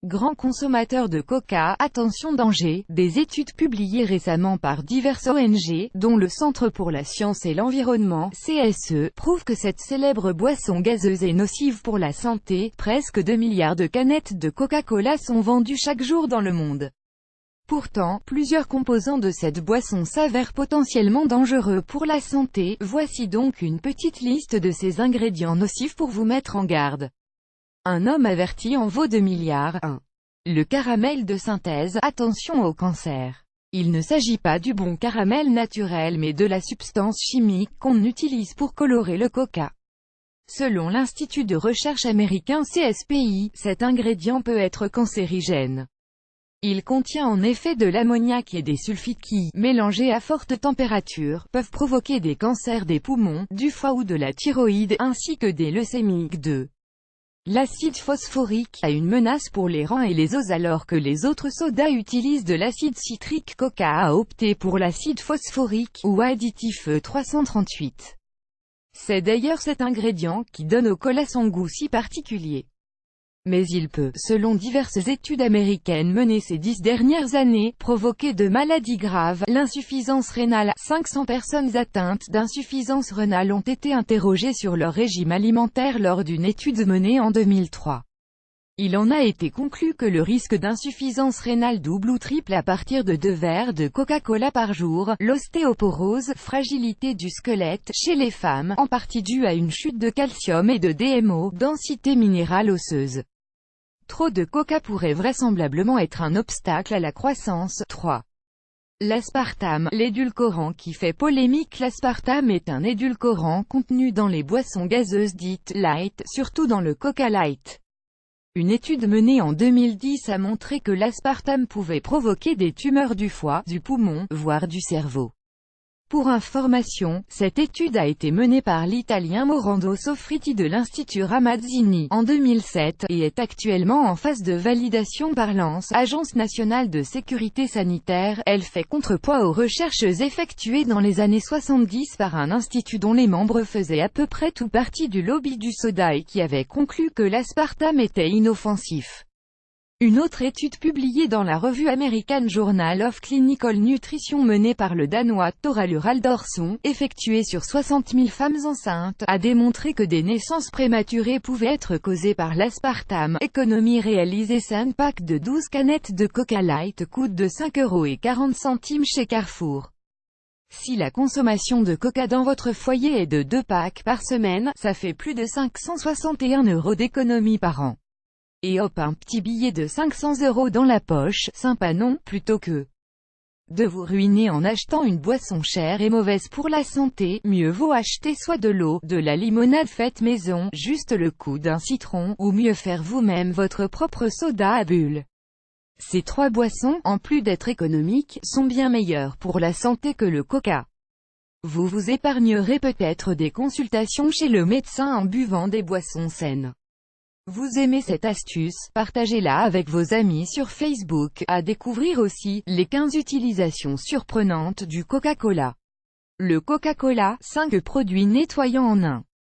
Grand consommateur de coca, attention danger. Des études publiées récemment par diverses ONG, dont le Centre pour la science et l'environnement, CSE, prouvent que cette célèbre boisson gazeuse est nocive pour la santé. Presque 2 milliards de canettes de Coca-Cola sont vendues chaque jour dans le monde. Pourtant, plusieurs composants de cette boisson s'avèrent potentiellement dangereux pour la santé. Voici donc une petite liste de ces ingrédients nocifs pour vous mettre en garde. Un homme averti en vaut 2 milliards. 1. Le caramel de synthèse. Attention au cancer. Il ne s'agit pas du bon caramel naturel mais de la substance chimique qu'on utilise pour colorer le coca. Selon l'Institut de recherche américain CSPI, cet ingrédient peut être cancérigène. Il contient en effet de l'ammoniac et des sulfites qui, mélangés à forte température, peuvent provoquer des cancers des poumons, du foie ou de la thyroïde, ainsi que des leucémies. 2. L'acide phosphorique a une menace pour les reins et les os alors que les autres sodas utilisent de l'acide citrique. Coca a opté pour l'acide phosphorique, ou additif E338. C'est d'ailleurs cet ingrédient qui donne au cola son goût si particulier. Mais il peut, selon diverses études américaines menées ces 10 dernières années, provoquer de maladies graves. L'insuffisance rénale. 500 personnes atteintes d'insuffisance rénale ont été interrogées sur leur régime alimentaire lors d'une étude menée en 2003. Il en a été conclu que le risque d'insuffisance rénale double ou triple à partir de 2 verres de Coca-Cola par jour. L'ostéoporose, fragilité du squelette, chez les femmes, en partie due à une chute de calcium et de DMO, densité minérale osseuse. Trop de coca pourrait vraisemblablement être un obstacle à la croissance. 3. L'aspartame, l'édulcorant qui fait polémique. L'aspartame est un édulcorant contenu dans les boissons gazeuses dites « light », surtout dans le Coca Light. Une étude menée en 2010 a montré que l'aspartame pouvait provoquer des tumeurs du foie, du poumon, voire du cerveau. Pour information, cette étude a été menée par l'Italien Morando Sofriti de l'Institut Ramazzini, en 2007, et est actuellement en phase de validation par l'ANS, Agence nationale de sécurité sanitaire. Elle fait contrepoids aux recherches effectuées dans les années 70 par un institut dont les membres faisaient à peu près tout partie du lobby du soda et qui avait conclu que l'aspartame était inoffensif. Une autre étude publiée dans la revue American Journal of Clinical Nutrition menée par le Danois Thoralur Aldorsson, effectuée sur 60 000 femmes enceintes, a démontré que des naissances prématurées pouvaient être causées par l'aspartame. Économie réalisée. 5 packs de 12 canettes de Coca Light coûtent de 5,40 € chez Carrefour. Si la consommation de coca dans votre foyer est de 2 packs par semaine, ça fait plus de 561 € d'économie par an. Et hop, un petit billet de 500 € dans la poche, sympa non, plutôt que de vous ruiner en achetant une boisson chère et mauvaise pour la santé. Mieux vaut acheter soit de l'eau, de la limonade faite maison, juste le coup d'un citron, ou mieux faire vous-même votre propre soda à bulles. Ces 3 boissons, en plus d'être économiques, sont bien meilleures pour la santé que le coca. Vous vous épargnerez peut-être des consultations chez le médecin en buvant des boissons saines. Vous aimez cette astuce? Partagez-la avec vos amis sur Facebook. À découvrir aussi, les 15 utilisations surprenantes du Coca-Cola. Le Coca-Cola, 5 produits nettoyants en 1.